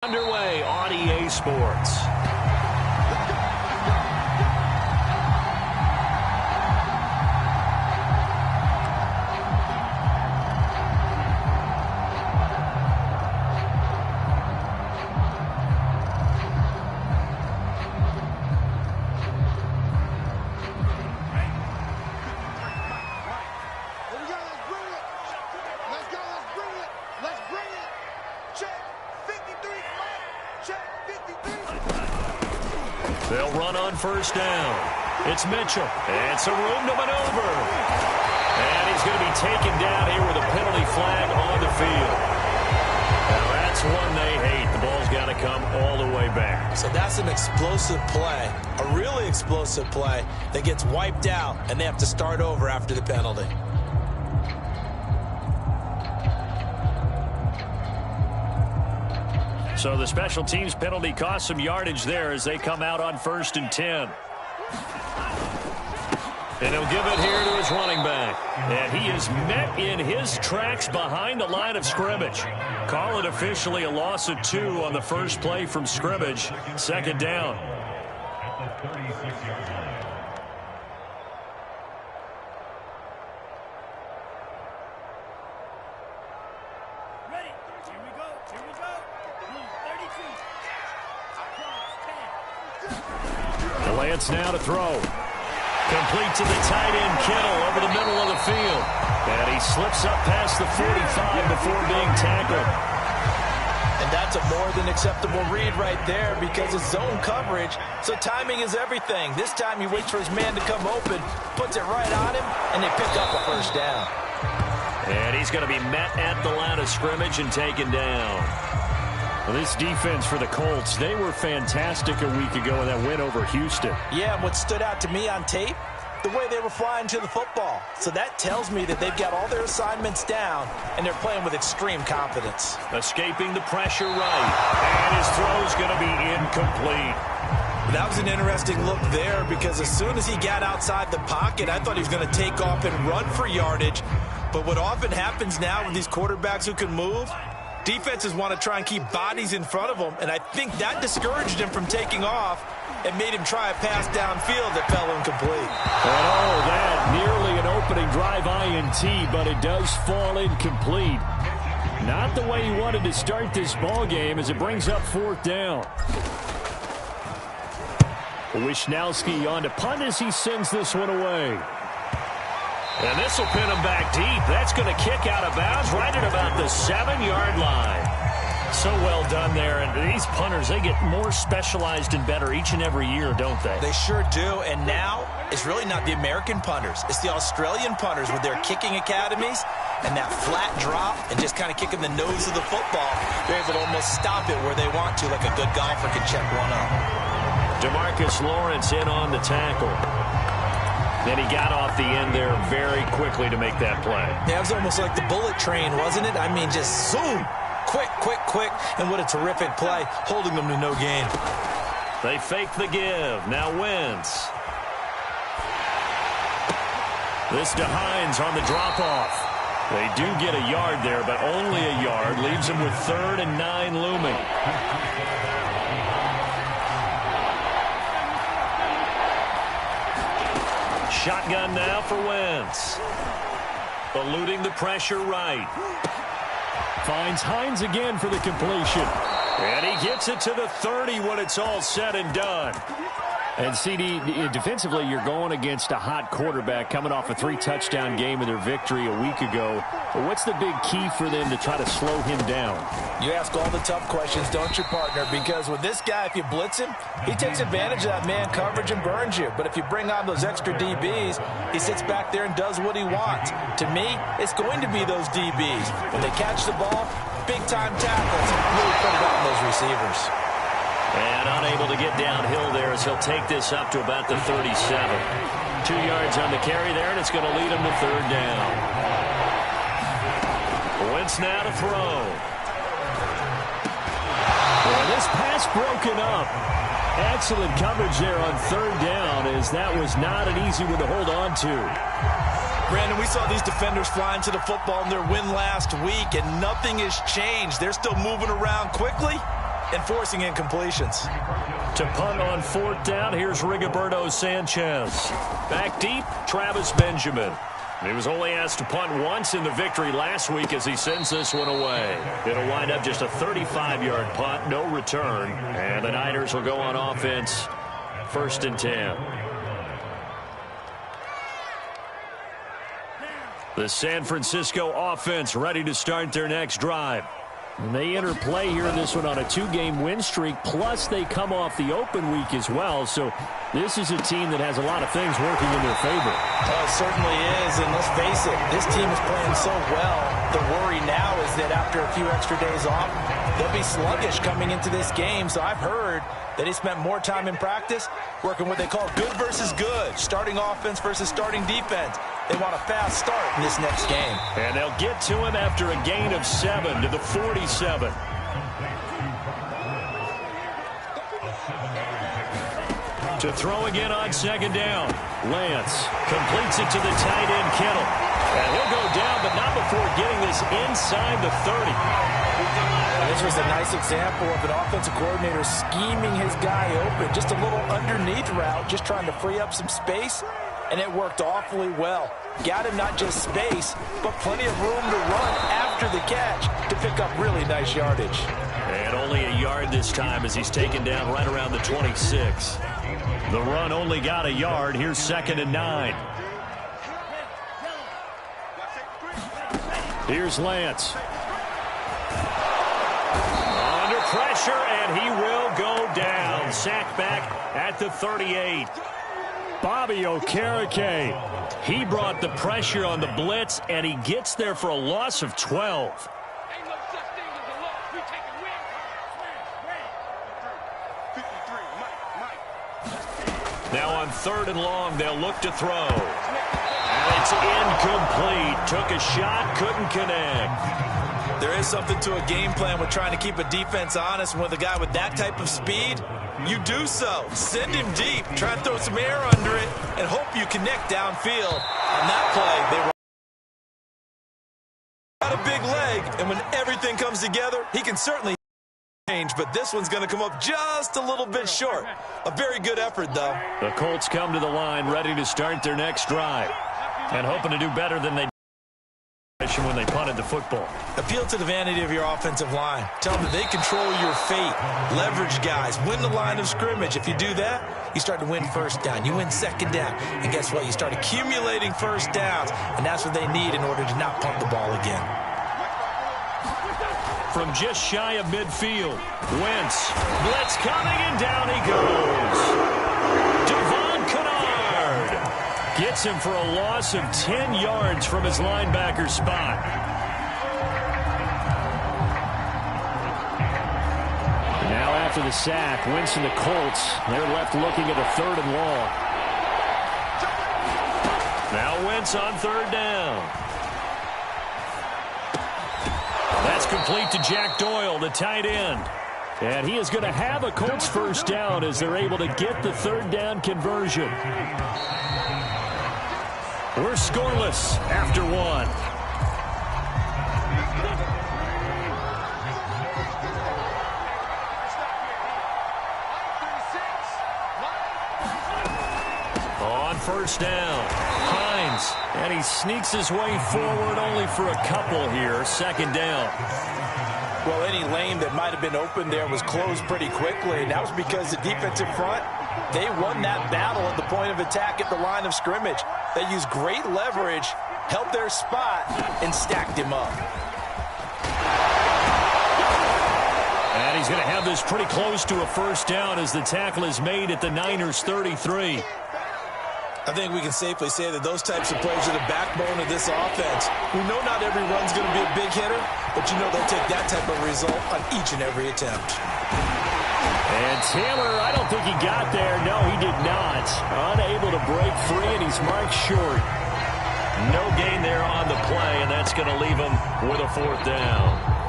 Underway on EA Sports. They'll run on first down. It's Mitchell. It's a room to maneuver. And he's going to be taken down here with a penalty flag on the field. Now that's one they hate. The ball's got to come all the way back. So that's an explosive play, a really explosive play that gets wiped out, and they have to start over after the penalty. So the special teams penalty cost some yardage there as they come out on 1st and 10. And he'll give it here to his running back. And he is met in his tracks behind the line of scrimmage. Call it officially a loss of 2 on the first play from scrimmage. 2nd down. At the 36-yard line. Lance now to throw. Complete to the tight end, Kittle, over the middle of the field. And he slips up past the 45 before being tackled. And that's a more than acceptable read right there because it's zone coverage, so timing is everything. This time he waits for his man to come open, puts it right on him, and they pick up a first down. And he's going to be met at the line of scrimmage and taken down. Well, this defense for the Colts, they were fantastic a week ago in that win over Houston. Yeah, and what stood out to me on tape, the way they were flying to the football. So that tells me that they've got all their assignments down, and they're playing with extreme confidence. Escaping the pressure right, and his throw's going to be incomplete. That was an interesting look there because as soon as he got outside the pocket, I thought he was going to take off and run for yardage. But what often happens now with these quarterbacks who can move, defenses want to try and keep bodies in front of them, and I think that discouraged him from taking off and made him try a pass downfield that fell incomplete. And oh, that nearly an opening drive INT, but it does fall incomplete. Not the way he wanted to start this ball game as it brings up 4th down. Wishnowski on to punt as he sends this one away. And this will pin him back deep. That's going to kick out of bounds right at about the 7-yard line. So well done there. And these punters, they get more specialized and better each and every year, don't they? They sure do. And now it's really not the American punters. It's the Australian punters with their kicking academies and that flat drop and just kind of kicking the nose of the football. They're able to almost stop it where they want to, like a good golfer can check one up. DeMarcus Lawrence in on the tackle. Then he got off the end there very quickly to make that play. Yeah, it was almost like the bullet train, wasn't it? I mean, just zoom. Quick, quick, quick. And what a terrific play, holding them to no gain. They fake the give. Now Wentz. This to Hines on the drop-off. They do get a yard there, but only a yard. Leaves them with 3rd and 9 looming. Shotgun now for Wentz. Eluding the pressure right. Finds Hines again for the completion. And he gets it to the 30 when it's all said and done. And CD, defensively, you're going against a hot quarterback coming off a 3-touchdown game in their victory a week ago. But what's the big key for them to try to slow him down? You ask all the tough questions, don't you, partner? Because with this guy, if you blitz him, he takes advantage of that man coverage and burns you. But if you bring on those extra DBs, he sits back there and does what he wants. To me, it's going to be those DBs. When they catch the ball, big-time tackles, really put it on those receivers. And unable to get downhill there as he'll take this up to about the 37. 2 yards on the carry there, and it's going to lead him to 3rd down. Wentz now to throw. Well, this pass broken up. Excellent coverage there on 3rd down, as that was not an easy one to hold on to. Brandon, we saw these defenders flying to the football in their win last week, and nothing has changed. They're still moving around quickly, and forcing incompletions. To punt on 4th down, here's Rigoberto Sanchez. Back deep, Travis Benjamin. He was only asked to punt once in the victory last week as he sends this one away. It'll wind up just a 35-yard punt, no return. And the Niners will go on offense, 1st and 10. The San Francisco offense ready to start their next drive. And they enter play here in this one on a 2-game win streak, plus they come off the open week as well. So this is a team that has a lot of things working in their favor. Oh, it certainly is, and let's face it, this team is playing so well. The worry now is that after a few extra days off, they'll be sluggish coming into this game. So I've heard that he spent more time in practice working what they call good versus good, starting offense versus starting defense. They want a fast start in this next game. And they'll get to him after a gain of 7 to the 47. To throw again on 2nd down. Lance completes it to the tight end, Kittle. And he'll go down, but not before getting this inside the 30. This was a nice example of an offensive coordinator scheming his guy open. Just a little underneath route, just trying to free up some space. And it worked awfully well. Got him not just space, but plenty of room to run after the catch to pick up really nice yardage. And only a yard this time as he's taken down right around the 26. The run only got a yard. Here's 2nd and 9. Here's Lance. Under pressure, and he will go down. Sacked back at the 38. Bobby Okereke. He brought the pressure on the blitz, and he gets there for a loss of 12. Now on 3rd and long, they'll look to throw. And it's incomplete. Took a shot, couldn't connect. There is something to a game plan with trying to keep a defense honest. And with a guy with that type of speed, you do so. Send him deep. Try and throw some air under it and hope you connect downfield. On that play, they were got a big leg, and when everything comes together, he can certainly change, but this one's going to come up just a little bit short. A very good effort, though. The Colts come to the line ready to start their next drive and hoping to do better than they did when they punted the football. Appeal to the vanity of your offensive line. Tell them that they control your fate. Leverage guys. Win the line of scrimmage. If you do that, you start to win 1st down. You win 2nd down. And guess what? You start accumulating 1st downs. And that's what they need in order to not punt the ball again. From just shy of midfield, Wentz. Blitz coming, and down he goes. Devon Kennard gets him for a loss of 10 yards from his linebacker spot. Now after the sack, Wentz and the Colts, they're left looking at a 3rd and long. Now Wentz on 3rd down. That's complete to Jack Doyle, the tight end. And he is going to have a Colts 1st down as they're able to get the 3rd down conversion. We're scoreless after 1. On 1st down, Hines, and he sneaks his way forward only for a couple here. 2nd down. Well, any lane that might have been open there was closed pretty quickly, and that was because the defensive front, they won that battle at the point of attack at the line of scrimmage. They used great leverage, held their spot, and stacked him up. And he's going to have this pretty close to a 1st down as the tackle is made at the Niners' 33. I think we can safely say that those types of plays are the backbone of this offense. We know not every run's going to be a big hitter, but you know they'll take that type of result on each and every attempt. And Taylor, I don't think he got there. No, he did not. Unable to break free, and he's marked short. No gain there on the play, and that's going to leave him with a 4th down.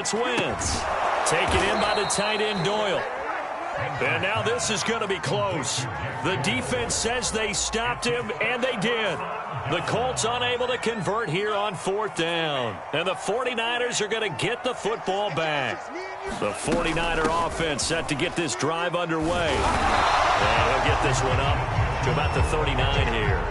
it's Wentz. Taken in by the tight end Doyle. And now this is going to be close. The defense says they stopped him, and they did. The Colts unable to convert here on 4th down. And the 49ers are going to get the football back. The 49er offense set to get this drive underway. And he'll get this one up to about the 39 here.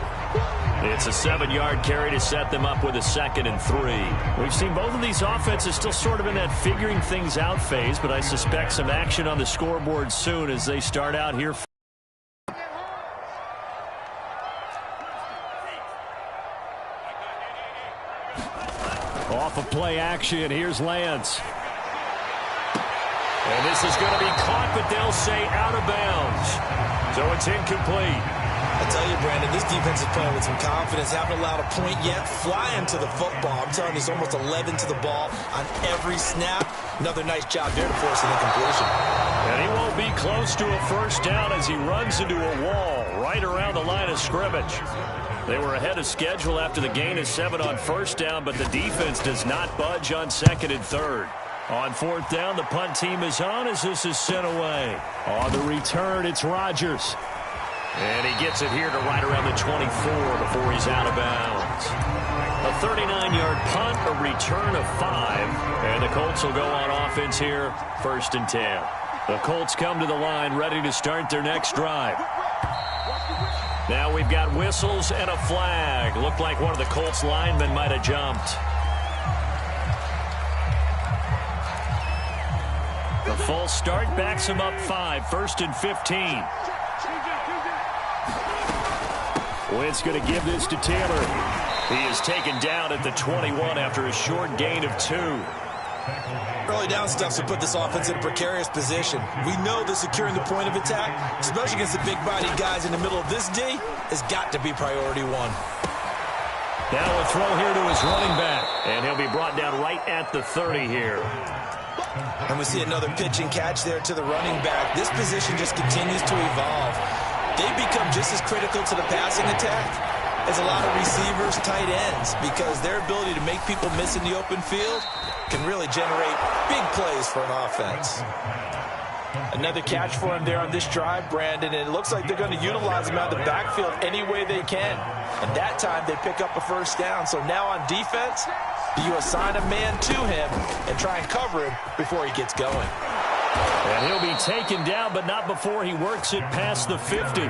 It's a 7-yard carry to set them up with a 2nd and 3. We've seen both of these offenses still sort of in that figuring things out phase, but I suspect some action on the scoreboard soon as they start out here. Off of play action, here's Lance. And this is going to be caught, but they'll say out of bounds. So it's incomplete. I tell you, Brandon, this defense is playing with some confidence. Haven't allowed a point yet. Flying to the football. I'm telling you, it's almost 11 to the ball on every snap. Another nice job there to force an incompletion. And he won't be close to a 1st down as he runs into a wall right around the line of scrimmage. They were ahead of schedule after the gain of 7 on 1st down, but the defense does not budge on 2nd and 3rd. On 4th down, the punt team is on as this is sent away. On the return, it's Rodgers. And he gets it here to right around the 24 before he's out of bounds. A 39-yard punt, a return of 5. And the Colts will go on offense here, 1st and 10. The Colts come to the line ready to start their next drive. Now we've got whistles and a flag. Looked like one of the Colts linemen might have jumped. The false start backs him up 5, 1st and 15. Wentz going to give this to Taylor. He is taken down at the 21 after a short gain of 2. Early down stuff to put this offense in a precarious position. We know that securing the point of attack, especially against the big-bodied guys in the middle of this D, has got to be priority 1. Now a throw here to his running back, and he'll be brought down right at the 30 here. And we see another pitch and catch there to the running back. This position just continues to evolve. They become just as critical to the passing attack as a lot of receivers, tight ends, because their ability to make people miss in the open field can really generate big plays for an offense. Another catch for him there on this drive, Brandon, and it looks like they're going to utilize him out of the backfield any way they can. And that time they pick up a 1st down. So now on defense, you assign a man to him and try and cover him before he gets going. And he'll be taken down, but not before he works it past the 50.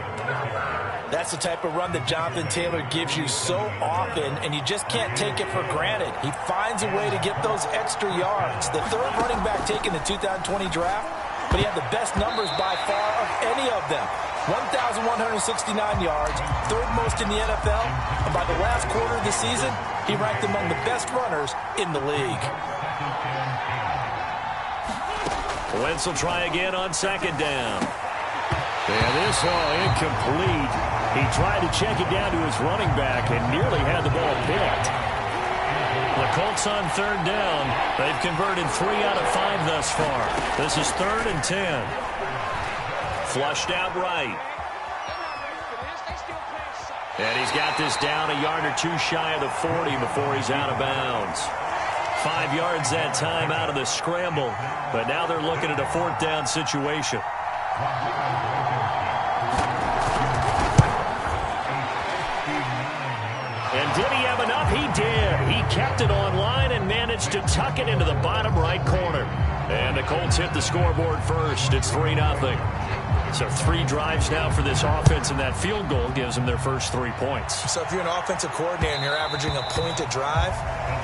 That's the type of run that Jonathan Taylor gives you so often, and you just can't take it for granted. He finds a way to get those extra yards. The 3rd running back taken the 2020 draft, but he had the best numbers by far of any of them. 1,169 yards, 3rd most in the NFL, and by the last quarter of the season, he ranked among the best runners in the league. Wentz will try again on 2nd down. And this incomplete. He tried to check it down to his running back and nearly had the ball picked. The Colts on 3rd down. They've converted 3 out of 5 thus far. This is 3rd and 10. Flushed out right. And he's got this down a yard or 2 shy of the 40 before he's out of bounds. 5 yards that time out of the scramble. But now they're looking at a 4th down situation. And did he have enough? He did. He kept it online and managed to tuck it into the bottom right corner. And the Colts hit the scoreboard first. It's 3-0. So 3 drives now for this offense, and that field goal gives them their first 3 points. So if you're an offensive coordinator and you're averaging a point a drive,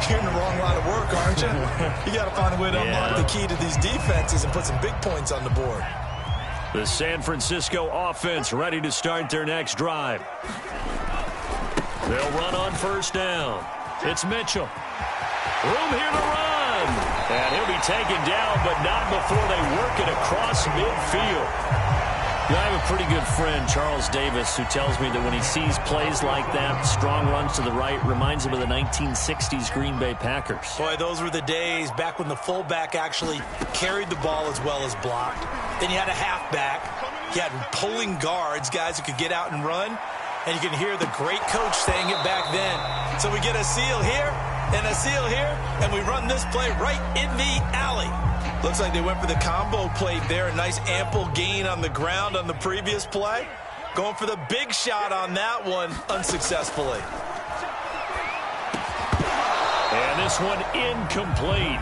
you're in the wrong line of work, aren't you? You got to find a way to unlock the key to these defenses and put some big points on the board. The San Francisco offense ready to start their next drive. They'll run on 1st down. It's Mitchell. Room here to run. And he'll be taken down, but not before they work it across midfield. I have a pretty good friend, Charles Davis, who tells me that when he sees plays like that, strong runs to the right, reminds him of the 1960s Green Bay Packers. Boy, those were the days back when the fullback actually carried the ball as well as blocked. Then you had a halfback. You had pulling guards, guys who could get out and run. And you can hear the great coach saying it back then. So we get a seal here. And a seal here, and we run this play right in the alley. Looks like they went for the combo play there. A nice ample gain on the ground on the previous play. Going for the big shot on that one unsuccessfully. And this one incomplete.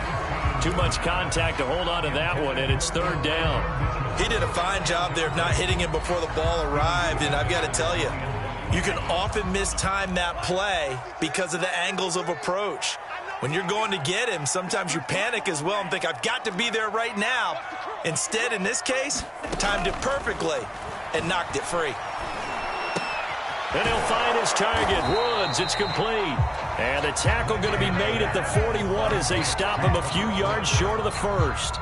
Too much contact to hold on to that one, and it's third down. He did a fine job there of not hitting him before the ball arrived, and I've got to tell you, you can often mistime that play because of the angles of approach. When you're going to get him, sometimes you panic as well and think, I've got to be there right now. Instead, in this case, timed it perfectly and knocked it free. And he'll find his target, Woods. It's complete. And the tackle going to be made at the 41 as they stop him a few yards short of the first.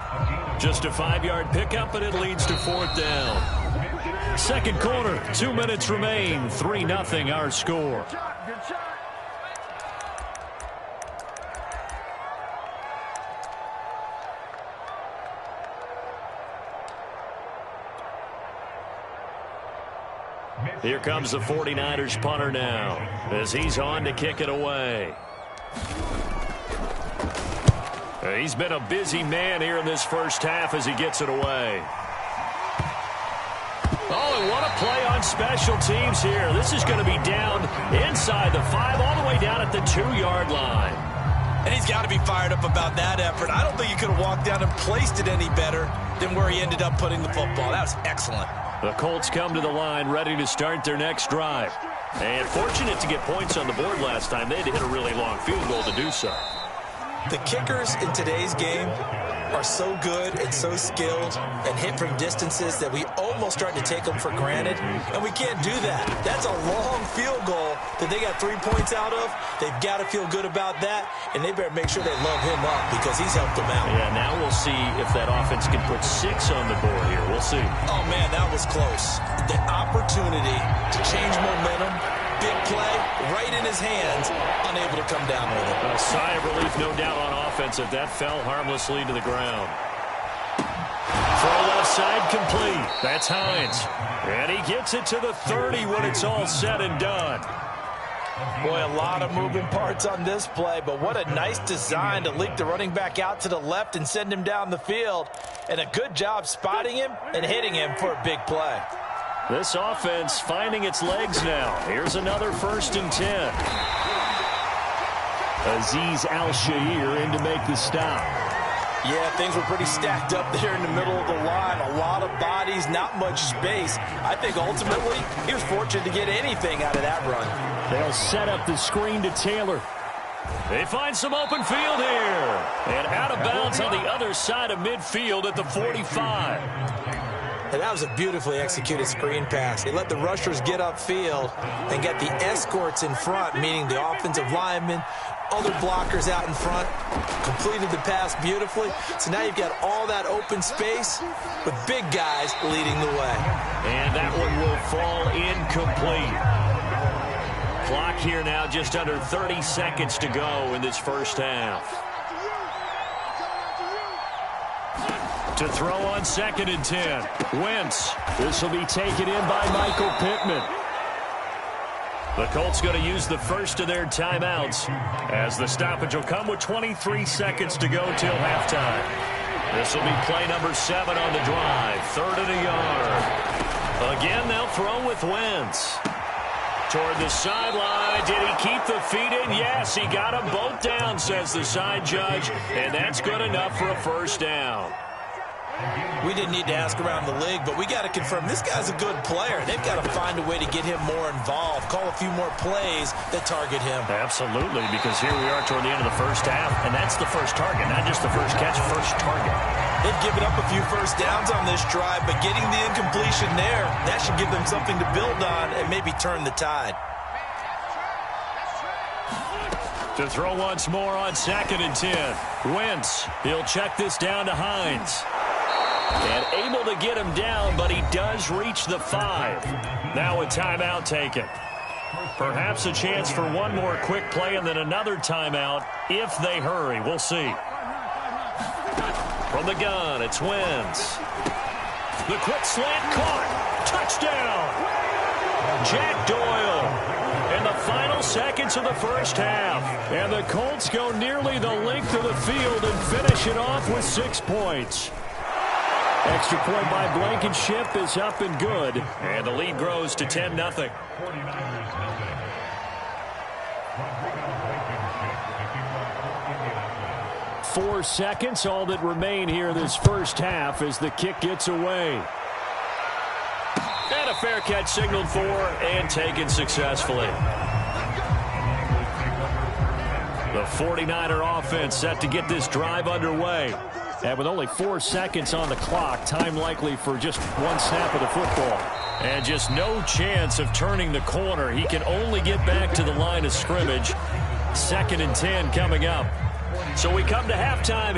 Just a 5-yard pickup, and it leads to fourth down. Second quarter, 2 minutes remain. 3-0 our score. Here comes the 49ers punter now as he's on to kick it away. He's been a busy man here in this first half as he gets it away. Oh, and what a play on special teams here. This is going to be down inside the 5 all the way down at the 2-yard line. And he's got to be fired up about that effort. I don't think he could have walked down and placed it any better than where he ended up putting the football. That was excellent. The Colts come to the line ready to start their next drive. And fortunate to get points on the board last time. They had to hit a really long field goal to do so. The kickers in today's game are so good and so skilled and hit from distances that we almost start to take them for granted, and we can't do that. That's a long field goal that they got 3 points out of. They've got to feel good about that, and they better make sure they love him up because he's helped them out. Yeah, now we'll see if that offense can put 6 on the board here. We'll see. Oh, man, that was close. The opportunity to change momentum, big play, right in his hands, unable to come down with it. A sigh of relief, no doubt, on offense if that fell harmlessly to the ground. Throw left side complete. That's Hines. And he gets it to the 30 when it's all said and done. Boy, a lot of moving parts on this play, but what a nice design to leak the running back out to the left and send him down the field. And a good job spotting him and hitting him for a big play. This offense finding its legs now. Here's another 1st and 10. Azeez Al-Shaair in to make the stop. Yeah, things were pretty stacked up there in the middle of the line. A lot of bodies, not much space. I think ultimately he was fortunate to get anything out of that run. They'll set up the screen to Taylor. They find some open field here. And out of bounds on the other side of midfield at the 45. And that was a beautifully executed screen pass. They let the rushers get upfield and get the escorts in front, meaning the offensive linemen, other blockers out in front, completed the pass beautifully. So now you've got all that open space with big guys leading the way. And that one will fall incomplete. Clock here now just under 30 seconds to go in this first half. To throw on 2nd and 10. Wentz. This will be taken in by Michael Pittman. The Colts going to use the first of their timeouts as the stoppage will come with 23 seconds to go till halftime. This will be play number 7 on the drive. 3rd and a yard. Again, they'll throw with Wentz. Toward the sideline. Did he keep the feet in? Yes, he got them both down, says the side judge. And that's good enough for a first down. We didn't need to ask around the league, but we got to confirm this guy's a good player. They've got to find a way to get him more involved, call a few more plays that target him. Absolutely, because here we are toward the end of the first half, and that's the first target, not just the first catch, first target. They've given up a few first downs on this drive, but getting the incompletion there, that should give them something to build on and maybe turn the tide. To throw once more on 2nd and 10. Wentz, he'll check this down to Hines. And able to get him down, but he does reach the 5. Now a timeout taken. Perhaps a chance for one more quick play and then another timeout if they hurry. We'll see. From the gun, it's Wentz. The quick slant caught. Touchdown. Jack Doyle in the final seconds of the first half. And the Colts go nearly the length of the field and finish it off with 6 points. Extra point by Blankenship is up and good. And the lead grows to 10-0. 4 seconds, all that remain here this first half as the kick gets away. And a fair catch signaled for and taken successfully. The 49er offense set to get this drive underway. And with only 4 seconds on the clock, time likely for just one snap of the football. And just no chance of turning the corner. He can only get back to the line of scrimmage. 2nd and 10 coming up. So we come to halftime.